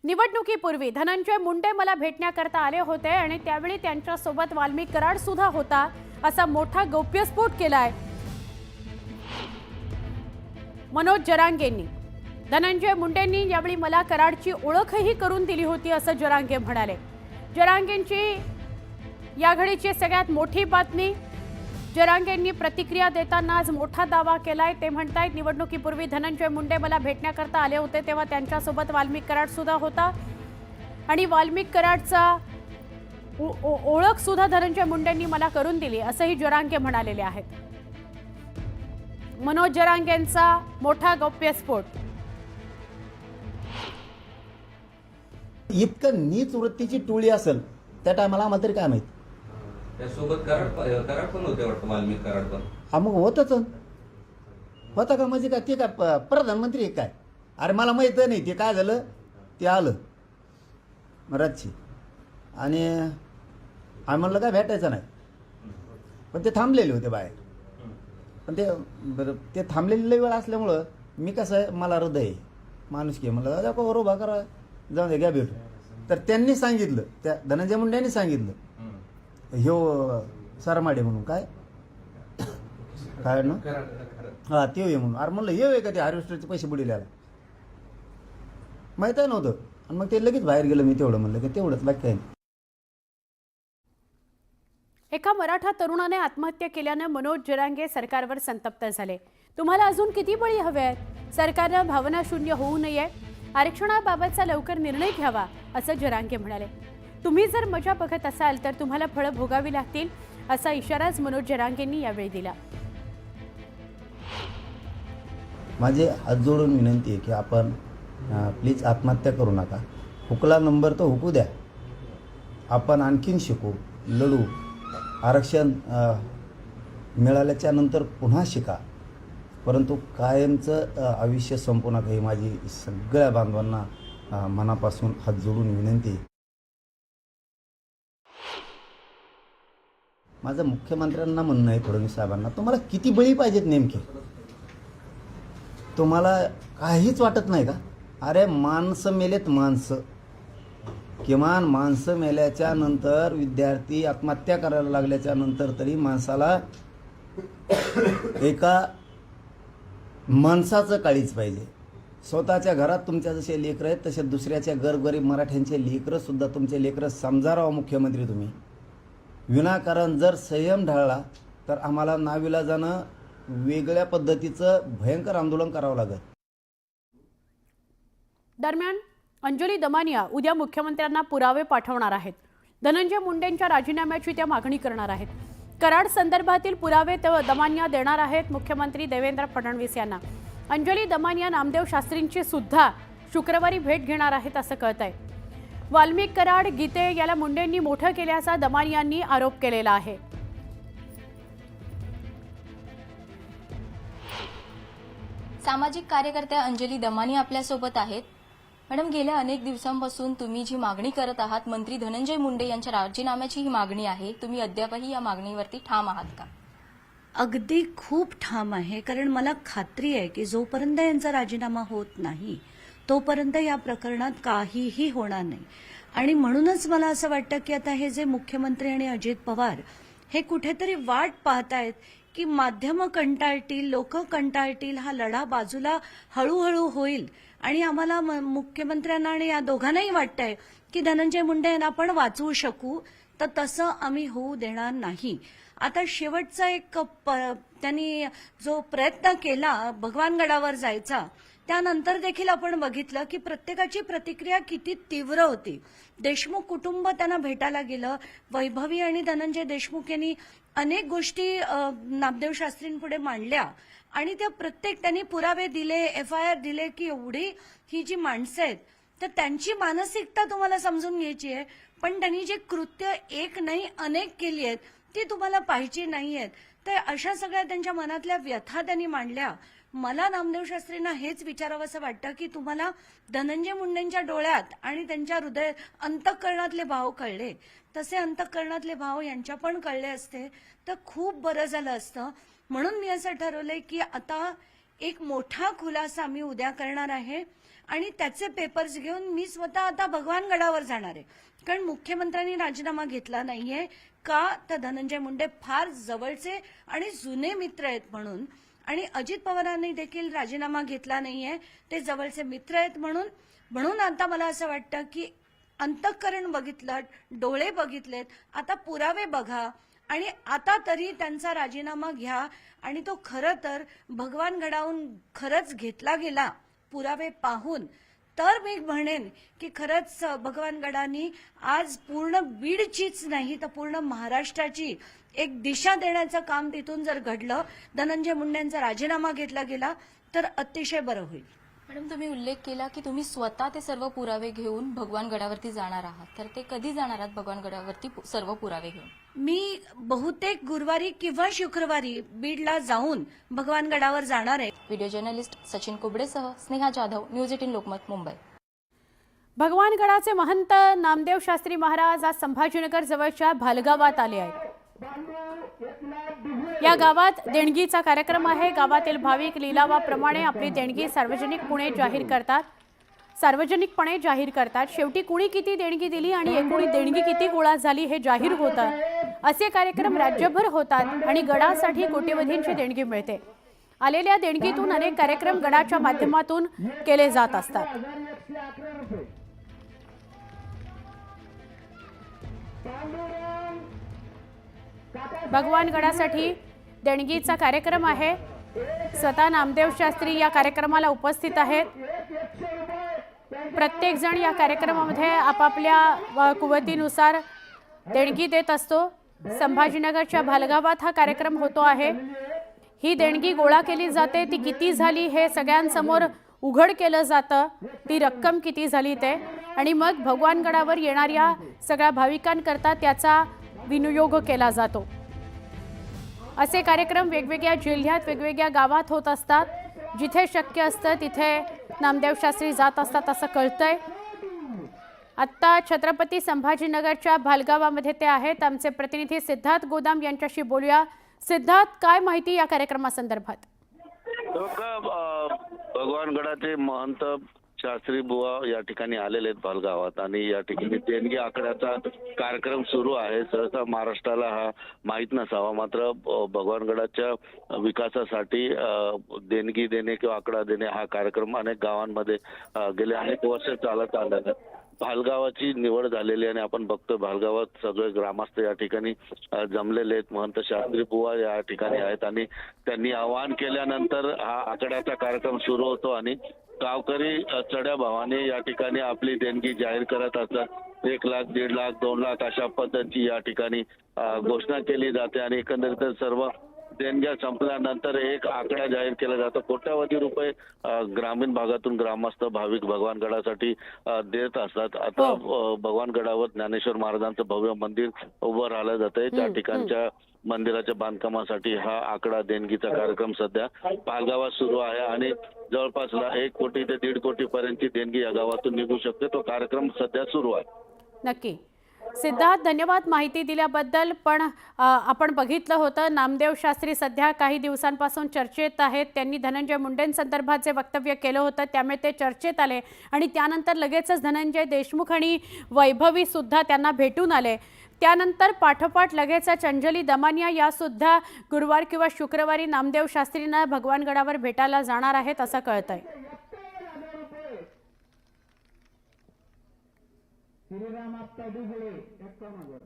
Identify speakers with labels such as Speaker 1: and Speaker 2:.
Speaker 1: निवडणुकीपूर्वी धनंजय मुंडे मला भेटण्याकरता आले होते आणि त्यावेळी त्यांच्यासोबत वाल्मिक कराड सुद्धा होता असा मोठा गौप्यस्फोट केलाय मनोज जरांगेंनी। धनंजय मुंडेंनी यावेळी मला कराडची ओळखही करून दिली होती असं जरांगे म्हणाले। जरांगेंची या घडीची सगळ्यात मोठी बातमी। जरांगेंनी प्रतिक्रिया देताना आज मोठा दावा केलाय। ते म्हणतायत निवडणुकीपूर्वी धनंजय मुंडे मला भेटण्याकरता आले होते तेव्हा त्यांच्यासोबत वाल्मिक कराड सुद्धा होता आणि वाल्मिक कराडचा ओळख सुद्धा धनंजय मुंडेंनी मला करून दिली असंही जरांगे म्हणालेले आहेत। मनोज जरांगेंचा मोठा गौप्यस्फोट।
Speaker 2: इतकं नीच वृत्तीची टोळी असेल त्या टायमाला आम्हाला तरी काय माहित।
Speaker 3: त्यासोबत कराड पण होते वाटतं, वाल्मिक कराड पण।
Speaker 2: हा मग होतच होता का म्हणजे काय ते काय प्रधानमंत्री आहे काय? अरे मला माहित नाही ते काय झालं, ते आलं रातची आणि आम्ही म्हणलं काय भेटायचं नाही, पण ते थांबलेले होते बाहेर। पण ते बरं ते थांबलेली लई वेळ असल्यामुळं मी कसं आहे, मला हृदय आहे, माणूस की म्हणलं दादा बरोबर उभा करा, जाऊन दे घ्या भेटू। तर त्यांनी सांगितलं, त्या धनंजय मुंडेंनी सांगितलं ह्यो सरमाडे म्हणून काय काय ना हा ते ये म्हणून। अरे म्हणलं ये का ते हार्वेस्टरचे पैसे बुडील्याला माहित आहे नव्हतं आणि मग ते लगेच बाहेर गेलं। मी तेवढं म्हणलं की तेवढंच, बाकी काय नाही।
Speaker 1: एका मराठा तरुणाने आत्महत्या केल्याने मनोज जरांगे सरकारवर संतप्त झाले। तुम्हाला अजून किती बळी हवे आहेत? सरकारने भावनाशून्य होऊ नये, आरक्षणाबाबतचा लवकर निर्णय घ्यावा असं जरांगे म्हणाले। तुम्ही जर मजा बघत असाल तर तुम्हाला फळं भोगावी लागतील असा इशाराच मनोज जरांगेंनी यावेळी दिला।
Speaker 2: माझे हात जोडून विनंती आहे की आपण प्लीज आत्महत्या करू नका। हुकला नंबर तो हुकू द्या, आपण आणखीन शिकू, लढू, आरक्षण मिळाल्याच्या नंतर पुन्हा शिका, परंतु कायमचं आयुष्य संपू नका ही माझी सगळ्या बांधवांना मनापासून हात जोडून विनंती आहे। माझं मुख्यमंत्र्यांना म्हणणं आहे, फडणवीस साहेबांना, तुम्हाला किती बळी पाहिजेत नेमके? तुम्हाला काहीच वाटत नाही का? अरे माणसं मेलेत, माणसं, किमान माणसं मेल्याच्या नंतर, विद्यार्थी आत्महत्या करायला लागल्याच्या नंतर तरी माणसाला एका माणसाचं काळीच पाहिजे। स्वतःच्या घरात तुमच्या जसे लेकरं आहेत तसे दुसऱ्याच्या गरीब मराठ्यांचे लेकरं सुद्धा तुमचे लेकरं समजा राव मुख्यमंत्री तुम्ही। विनाकारण जर संयम ढळला तर आम्हाला नाविलाजानं वेगळ्या पद्धतीचं भयंकर आंदोलन करावं लागेल।
Speaker 1: दरम्यान अंजली दमानिया उद्या मुख्यमंत्र्यांना पुरावे पाठवणार आहेत। धनंजय मुंडेंच्या राजीनाम्याची त्या मागणी करणार आहेत। कराड संदर्भातील पुरावे दमानिया देणार आहेत मुख्यमंत्री देवेंद्र फडणवीस यांना। अंजली दमानिया नामदेव शास्त्रींची सुद्धा शुक्रवारी भेट घेणार आहेत असं कळतंय। वाल्मिक कराड गीते याला मुंडेंनी मोठं केल्याचा दमानियांनी आरोप केलेला आहे।
Speaker 4: सामाजिक कार्यकर्त्या अंजली दमानिया आपल्यासोबत आहेत। मॅडम, गेल्या अनेक दिवसांपासून तुम्ही जी मागणी करत आहात, मंत्री धनंजय मुंडे यांच्या राजीनाम्याची ही मागणी आहे, तुम्ही अद्यापही या मागणीवरती ठाम आहात का?
Speaker 5: अगदी खूप ठाम आहे, कारण मला खात्री आहे की जोपर्यंत यांचा राजीनामा होत नाही तोपर्यंत या प्रकरणात काहीही होणार नाही। आणि म्हणूनच मला असं वाटतं की आता हे जे मुख्यमंत्री आणि अजित पवार हे कुठेतरी वाट पाहतायत की माध्यमं कंटाळतील, लोक कंटाळतील, हा लढा बाजूला हळूहळू होईल आणि आम्हाला मुख्यमंत्र्यांना आणि या दोघांनाही वाटतंय की धनंजय मुंडे यांना आपण वाचवू शकू, तर तसं आम्ही होऊ देणार नाही। आता शेवटचा एक त्यांनी जो प्रयत्न केला भगवानगडावर जायचा, त्यानंतर देखील आपण बघितलं की प्रत्येकाची प्रतिक्रिया किती तीव्र होती। देशमुख कुटुंब त्यांना भेटायला गेलं, वैभवी आणि धनंजय देशमुख यांनी अनेक गोष्टी नामदेव शास्त्रींपुढे मांडल्या आणि त्या प्रत्येक त्यांनी पुरावे दिले, FIR दिले की एवढी ही जी माणसं आहेत तर त्यांची मानसिकता तुम्हाला समजून घ्यायची आहे, पण त्यांनी जे कृत्य एक नाही अनेक केली आहेत ती तुम्हाला पाहिजे नाहीयेत। तर अशा सगळ्या त्यांच्या मनातल्या व्यथा त्यांनी मांडल्या। मला नामदेव शास्त्रींना हेच विचारावंसं वाटतं की तुम्हाला धनंजय मुंडेंच्या डोळ्यात आणि त्यांच्या हृदय अंतःकरणातले भाव कळले, तसे अंतःकरणातले भाव यांच्या पण कळले असते तर खूप बरं झालं असतं। म्हणून मी असं ठरवलंय की आता एक मोठा खुलासा मी उद्या करणार आहे आणि त्याचे पेपर्स घेऊन मी स्वतः आता भगवानगडावर जाणार आहे. कारण मुख्यमंत्र्यांनी राजीनामा घेतला नाहीये का, तर धनंजय मुंडे फार जवळचे आणि जुने मित्र आहेत म्हणून, आणि अजित पवारांनी देखील राजीनामा घेतला नाहीये, ते जवळचे मित्र आहेत म्हणून आता मला असं वाटतं की अंतःकरण बघितलं, डोळे बघितलेत, आता पुरावे बघा आणि आता तरी त्यांचा राजीनामा घ्या. आणि तो खरं तर भगवानगडाहून खरंच घेतला गेला पुरावे पाहून, तर मी म्हणेन की खरंच भगवानगडांनी आज पूर्ण बीडचीच नाही तर पूर्ण महाराष्ट्राची एक दिशा देण्याचं काम तिथून जर घडलं, धनंजय मुंडेंचा राजीनामा घेतला गेला तर अतिशय बरं होईल.
Speaker 4: मॅडम, तुम्ही उल्लेख केला की तुम्ही स्वतः ते सर्व पुरावे घेऊन भगवानगडावरती जाणार आहात, तर ते कधी जाणार आहात भगवानगडावरती सर्व पुरावे घेऊन?
Speaker 5: मी बहुतेक गुरुवारी किंवा शुक्रवारी बीडला जाऊन भगवानगडावर जाणार आहे.
Speaker 4: व्हिडिओ जर्नलिस्ट सचिन कुबडेसह स्नेहा जाधव, न्यूज 18 लोकमत, मुंबई.
Speaker 1: भगवानगडाचे महंत नामदेव शास्त्री महाराज आज संभाजीनगर जवळच्या भालगावात आले आहेत. या गावात देणगीचा कार्यक्रम आहे. गावातील भाविक लिलावाप्रमाणे आपली देणगी सार्वजनिकपणे जाहीर करतात. शेवटी कुणी किती देणगी दिली आणि एकूण देणगी किती गोळा झाली हे जाहीर होतं. असे कार्यक्रम राज्यभर होतात आणि गडासाठी कोट्यवधींची देणगी मिळते. आलेल्या देणगीतून अनेक कार्यक्रम गडाच्या माध्यमातून केले जात असतात. भगवानगडासाठी देणगीचा कार्यक्रम आहे. स्वतः नामदेव शास्त्री या कार्यक्रमाला उपस्थित आहेत. प्रत्येक जण या कार्यक्रमामध्ये आपापल्या कुवतीनुसार देणगी देत असतो. संभाजीनगरच्या भालगावात हा कार्यक्रम होतो आहे. ही देणगी गोळा केली जाते. ती किती झाली हे सगळ्यांसमोर उघड केलं जातं, ती रक्कम किती झाली ते, आणि मग भगवानगडावर येणाऱ्या सगळ्या भाविकांकरता त्याचा विनियोग केला जातो. असे कार्यक्रम वेगवेगळ्या जिल्ह्यात वेगवेगळ्या गावात होत असतात. जिथे शक्य असतं तिथे नामदेव शास्त्री जात असतात असं कळतंय. आत्ता छत्रपती संभाजीनगरच्या भालगावामध्ये ते आहेत. आमचे प्रतिनिधी सिद्धार्थ गोदाम यांच्याशी बोलूया. सिद्धार्थ, काय माहिती या कार्यक्रमासंदर्भात?
Speaker 6: भगवानगडाचे महंत शास्त्री बुवा या ठिकाणी आलेले आहेत भालगावात, आणि या ठिकाणी देणगी आकड्याचा कार्यक्रम सुरू आहे. सहसा महाराष्ट्राला हा माहीत नसावा, मात्र भगवानगडाच्या विकासासाठी देणगी देणे किंवा आकडा देणे हा कार्यक्रम अनेक गावांमध्ये गेले अनेक वर्ष चालत आलेला आहे. भालगावाची निवड झालेली आणि आपण बघतोय भालगावात सगळे ग्रामस्थ या ठिकाणी जमलेले आहेत. महंत शास्त्री बुवा या ठिकाणी आहेत आणि त्यांनी आवाहन केल्यानंतर हा आकड्याचा कार्यक्रम सुरू होतो आणि गावकरी चढ्या भावाने या ठिकाणी आपली देणगी जाहीर करत असतात. 1 लाख, 1.5 लाख, 2 लाख अशा पद्धतीची या ठिकाणी घोषणा केली जाते आणि एकंदरीत सर्व देणग्या संपल्यानंतर एक आकडा जाहीर केला जातो. कोट्यावधी रुपये ग्रामीण भागातून ग्रामस्थ भाविक भगवानगडासाठी देत असतात. आता भगवानगडावर ज्ञानेश्वर महाराजांचं भव्य मंदिर उभं राहिलं जातंय. त्या ठिकाणच्या मंदिराच्या बांधकामासाठी हा आकडा देणगीचा कार्यक्रम सध्या भालगावात सुरू आहे आणि जवळपास 1 कोटी ते 1.5 कोटी पर्यंतची देणगी या गावातून निघू शकते. तो कार्यक्रम सध्या सुरू आहे.
Speaker 1: नक्की सिद्धार्थ, धन्यवाद माहिती दिल्याबद्दल. पण आपण बघितलं होतं नामदेव शास्त्री सध्या काही दिवसांपासून चर्चेत आहेत. त्यांनी धनंजय मुंडेंसंदर्भात जे वक्तव्य केलं होतं त्यामुळे ते चर्चेत आले आणि त्यानंतर लगेचच धनंजय देशमुख आणि वैभवी सुद्धा त्यांना भेटून आले. त्यानंतर पाठोपाठ लगेचच अंजली दमानिया या सुद्धा गुरुवार किंवा शुक्रवारी नामदेव शास्त्रींना भगवानगडावर भेटायला जाणार आहेत असं कळतंय.
Speaker 7: श्रीराम आपका डुबळे 51